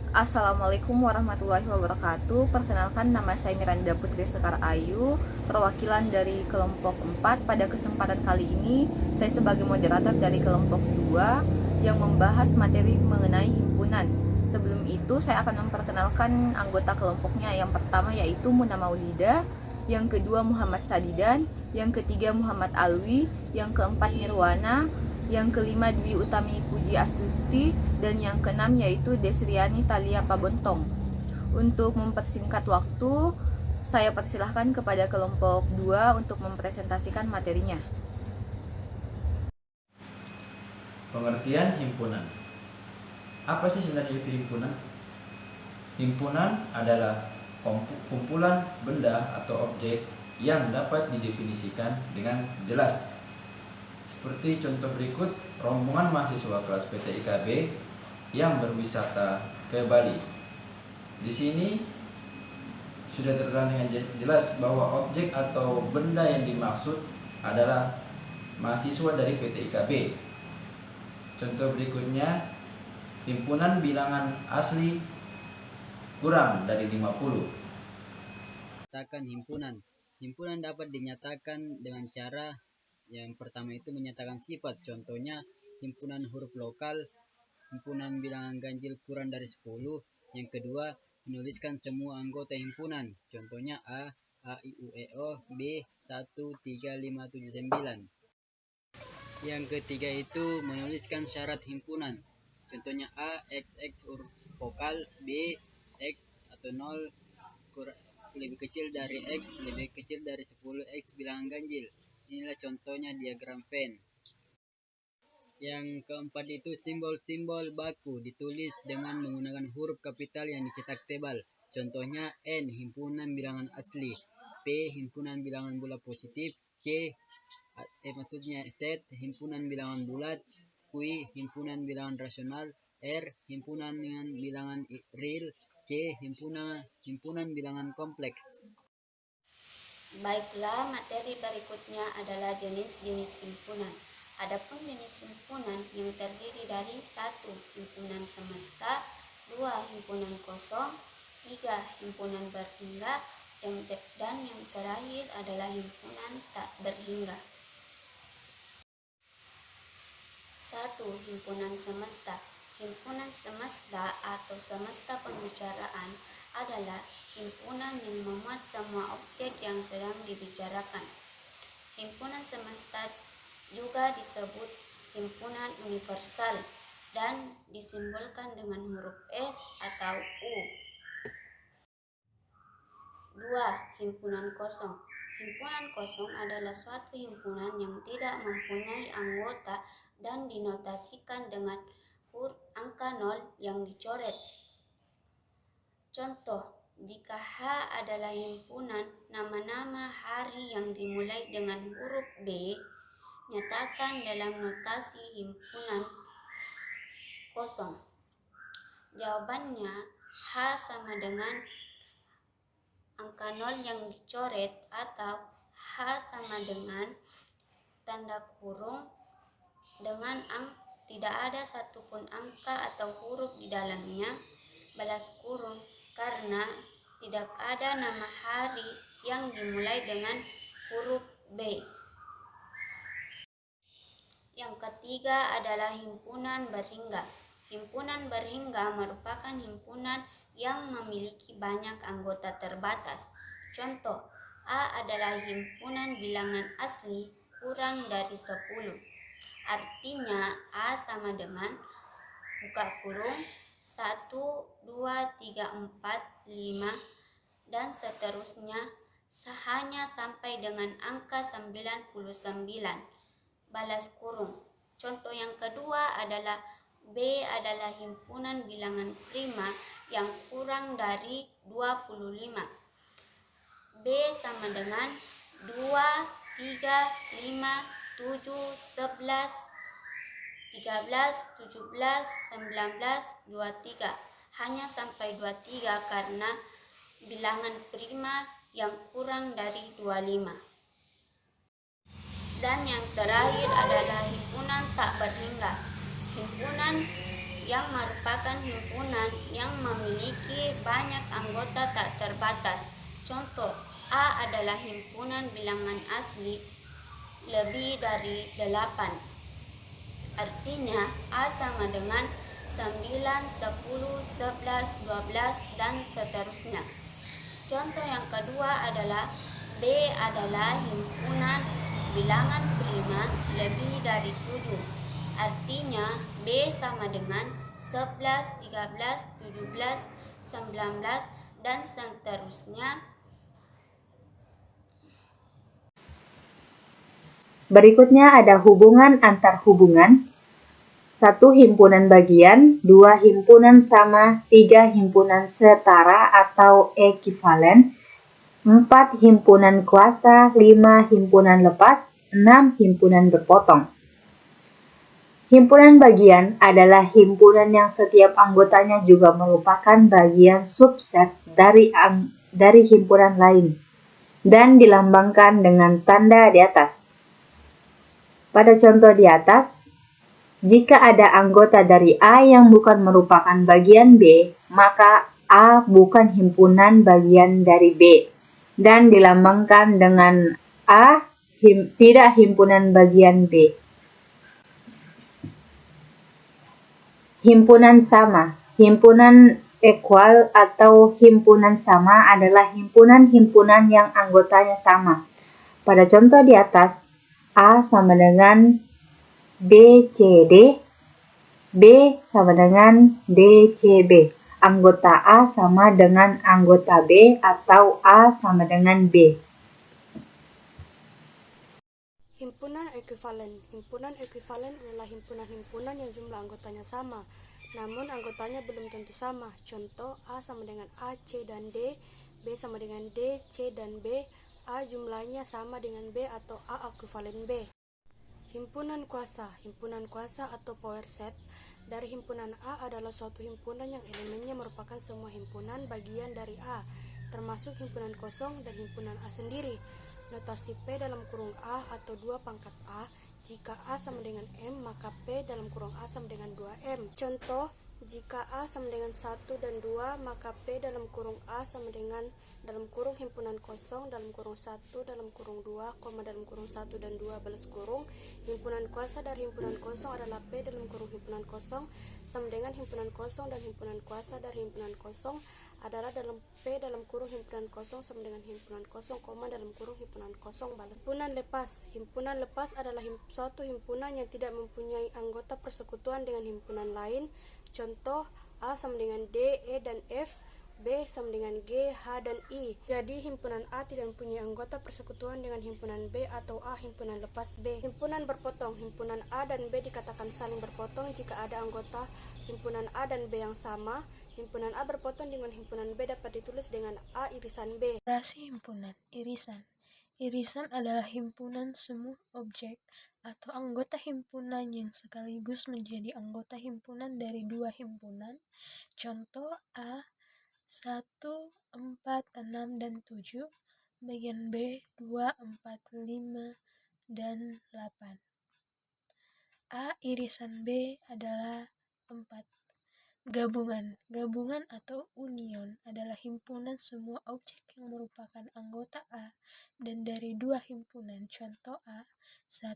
Assalamualaikum warahmatullahi wabarakatuh. Perkenalkan, nama saya Miranda Putri Sekar Ayu, perwakilan dari kelompok 4. Pada kesempatan kali ini, saya sebagai moderator dari kelompok 2 yang membahas materi mengenai himpunan. Sebelum itu, saya akan memperkenalkan anggota kelompoknya. Yang pertama yaitu Muna Maulida, yang kedua Muhammad Sadidan, yang ketiga Muhammad Alwi, yang keempat Nirwana, yang kelima Dwi Utami Puji Astuti, dan yang keenam yaitu Desriani Talia Pabontong. Untuk mempersingkat waktu, saya persilahkan kepada kelompok 2 untuk mempresentasikan materinya. Pengertian himpunan. Apa sih sebenarnya itu himpunan? Himpunan adalah kumpulan benda atau objek yang dapat didefinisikan dengan jelas. Seperti contoh berikut, rombongan mahasiswa kelas PT IKB yang berwisata ke Bali. Di sini sudah tertera dengan jelas bahwa objek atau benda yang dimaksud adalah mahasiswa dari PT IKB. Contoh berikutnya, himpunan bilangan asli kurang dari 50. Nyatakan himpunan. Himpunan dapat dinyatakan dengan cara yang pertama itu menyatakan sifat. Contohnya himpunan huruf lokal, himpunan bilangan ganjil kurang dari 10. Yang kedua, menuliskan semua anggota himpunan. Contohnya A, I, U, E, O, B, 1, 3, 5, 7, 9. Yang ketiga itu menuliskan syarat himpunan. Contohnya A, XX huruf vokal, B, X atau 0 lebih kecil dari X, lebih kecil dari 10 X bilangan ganjil. Inilah contohnya diagram Venn. Yang keempat itu simbol-simbol baku ditulis dengan menggunakan huruf kapital yang dicetak tebal. Contohnya N, himpunan bilangan asli. P, himpunan bilangan bulat positif. C, maksudnya Z, himpunan bilangan bulat. Q, himpunan bilangan rasional. R, himpunan dengan bilangan real. C, himpunan bilangan kompleks. Baiklah, materi berikutnya adalah jenis-jenis himpunan. Adapun jenis himpunan yang terdiri dari 1. Himpunan semesta, 2. Himpunan kosong, 3. Himpunan berhingga, dan yang terakhir adalah himpunan tak berhingga. 1. Himpunan semesta. Himpunan semesta atau semesta pembicaraan adalah himpunan yang memuat semua objek yang sedang dibicarakan. Himpunan semesta juga disebut himpunan universal dan disimbolkan dengan huruf S atau U. 2. Himpunan kosong. Himpunan kosong adalah suatu himpunan yang tidak mempunyai anggota dan dinotasikan dengan huruf angka 0 yang dicoret. Contoh, jika H adalah himpunan nama-nama hari yang dimulai dengan huruf B, nyatakan dalam notasi himpunan kosong. Jawabannya, H sama dengan angka 0 yang dicoret atau H sama dengan tanda kurung dengan tidak ada satupun angka atau huruf di dalamnya, balas kurung, karena tidak ada nama hari yang dimulai dengan huruf B. Yang ketiga adalah himpunan berhingga. Himpunan berhingga merupakan himpunan yang memiliki banyak anggota terbatas. Contoh, A adalah himpunan bilangan asli kurang dari 10. Artinya A sama dengan buka kurung 1, 2, 3, 4, 5 dan seterusnya hanya sampai dengan angka 99. Balas kurung. Contoh yang kedua adalah B adalah himpunan bilangan prima yang kurang dari 25. B sama dengan 2, 3, 5, 7, 11, 13, 17, 19, 23. Hanya sampai 23 karena bilangan prima yang kurang dari 25. Dan yang terakhir adalah himpunan tak berhingga. Himpunan yang merupakan himpunan yang memiliki banyak anggota tak terbatas. Contoh, A adalah himpunan bilangan asli lebih dari 8. Artinya A sama dengan 9, 10, 11, 12, dan seterusnya. Contoh yang kedua adalah B adalah himpunan bilangan prima lebih dari 7. Artinya B sama dengan 11, 13, 17, 19, dan seterusnya. Berikutnya ada hubungan antar hubungan. 1 himpunan bagian, 2 himpunan sama, 3 himpunan setara atau ekivalen, 4 himpunan kuasa, 5 himpunan lepas, 6 himpunan berpotong. Himpunan bagian adalah himpunan yang setiap anggotanya juga merupakan bagian subset dari himpunan lain dan dilambangkan dengan tanda di atas. Pada contoh di atas, jika ada anggota dari A yang bukan merupakan bagian B, maka A bukan himpunan bagian dari B dan dilambangkan dengan A tidak himpunan bagian B. Himpunan sama, himpunan equal atau himpunan sama adalah himpunan-himpunan yang anggotanya sama. Pada contoh di atas, A sama dengan BCD, B sama dengan DCB. Anggota A sama dengan anggota B atau A sama dengan B. Himpunan ekuivalen. Himpunan ekuivalen adalah himpunan-himpunan yang jumlah anggotanya sama, namun anggotanya belum tentu sama. Contoh, A sama dengan A, C, dan D, B sama dengan D, C, dan B, A jumlahnya sama dengan B atau A ekuivalen B. Himpunan kuasa. Himpunan kuasa atau power set dari himpunan A adalah suatu himpunan yang elemennya merupakan semua himpunan bagian dari A, termasuk himpunan kosong dan himpunan A sendiri. Notasi P dalam kurung A atau 2 pangkat A. Jika A sama dengan M, maka P dalam kurung A sama dengan 2M. Contoh, jika A sama dengan 1 dan 2, maka P dalam kurung A sama dengan dalam kurung himpunan kosong dalam kurung 1 dalam kurung 2, dalam kurung 1 dan 2 balas kurung. Himpunan kuasa dari himpunan kosong adalah P dalam kurung himpunan kosong sama dengan himpunan kosong, dan himpunan kuasa dari himpunan kosong adalah dalam P dalam kurung himpunan kosong sama dengan himpunan kosong, dalam kurung himpunan kosong balas. Himpunan lepas. Himpunan lepas adalah suatu himpunan yang tidak mempunyai anggota persekutuan dengan himpunan lain. Contoh, A sama dengan D, E, dan F, B sama dengan G, H, dan I. Jadi himpunan A tidak mempunyai anggota persekutuan dengan himpunan B atau A himpunan lepas B. Himpunan berpotong. Himpunan A dan B dikatakan saling berpotong jika ada anggota himpunan A dan B yang sama. Himpunan A berpotong dengan himpunan B dapat ditulis dengan A irisan B. Relasi himpunan, irisan. Irisan adalah himpunan semua objek atau anggota himpunan yang sekaligus menjadi anggota himpunan dari 2 himpunan. Contoh A 1, 4, 6, dan 7, bagian B 2, 4, 5, dan 8. A irisan B adalah 4. Gabungan. Gabungan atau union adalah himpunan semua objek yang merupakan anggota A dan dari 2 himpunan. Contoh A 1,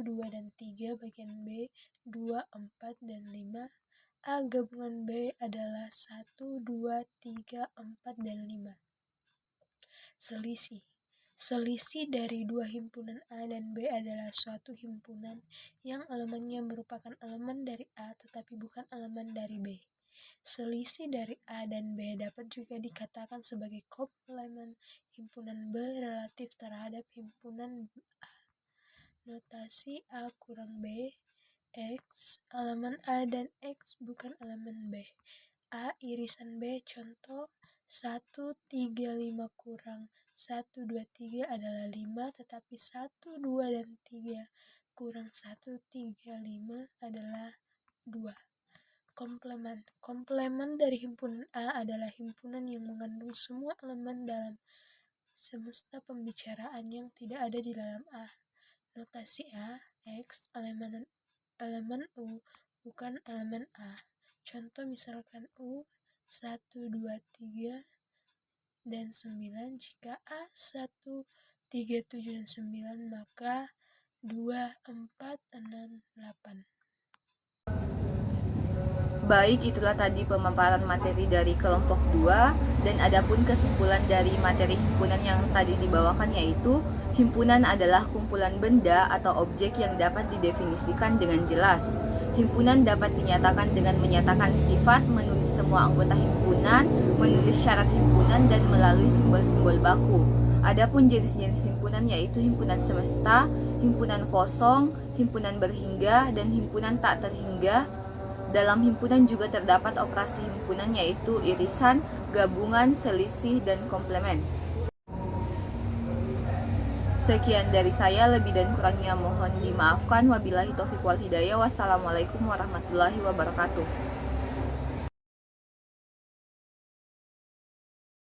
2, dan 3, bagian B 2, 4, dan 5. A gabungan B adalah 1, 2, 3, 4, dan 5. Selisih. Selisih dari 2 himpunan A dan B adalah suatu himpunan yang elemennya merupakan elemen dari A tetapi bukan elemen dari B. Selisih dari A dan B dapat juga dikatakan sebagai komplemen himpunan B relatif terhadap himpunan A. Notasi A kurang B, X, elemen A dan X bukan elemen B. A irisan B, contoh 1, 3, 5 kurang 1, 2, 3 adalah 5, tetapi 1, 2, dan 3 kurang 1, 3, 5 adalah 2. Komplemen. Komplemen dari himpunan A adalah himpunan yang mengandung semua elemen dalam semesta pembicaraan yang tidak ada di dalam A. Notasi A, X, elemen U, bukan elemen A. Contoh misalkan U 1, 2, 3 dan 9. Jika A 1, 3, 7, dan 9, maka 2, 4, 6, 8. Baik, itulah tadi pemaparan materi dari kelompok 2, dan adapun kesimpulan dari materi himpunan yang tadi dibawakan yaitu himpunan adalah kumpulan benda atau objek yang dapat didefinisikan dengan jelas. Himpunan dapat dinyatakan dengan menyatakan sifat, menulis semua anggota himpunan, menulis syarat himpunan, dan melalui simbol-simbol baku. Adapun jenis-jenis himpunan yaitu himpunan semesta, himpunan kosong, himpunan berhingga, dan himpunan tak terhingga. Dalam himpunan juga terdapat operasi himpunan yaitu irisan, gabungan, selisih, dan komplement. Sekian dari saya, lebih dan kurangnya mohon dimaafkan. Wabillahi taufiq wal hidayah. Wassalamualaikum warahmatullahi wabarakatuh.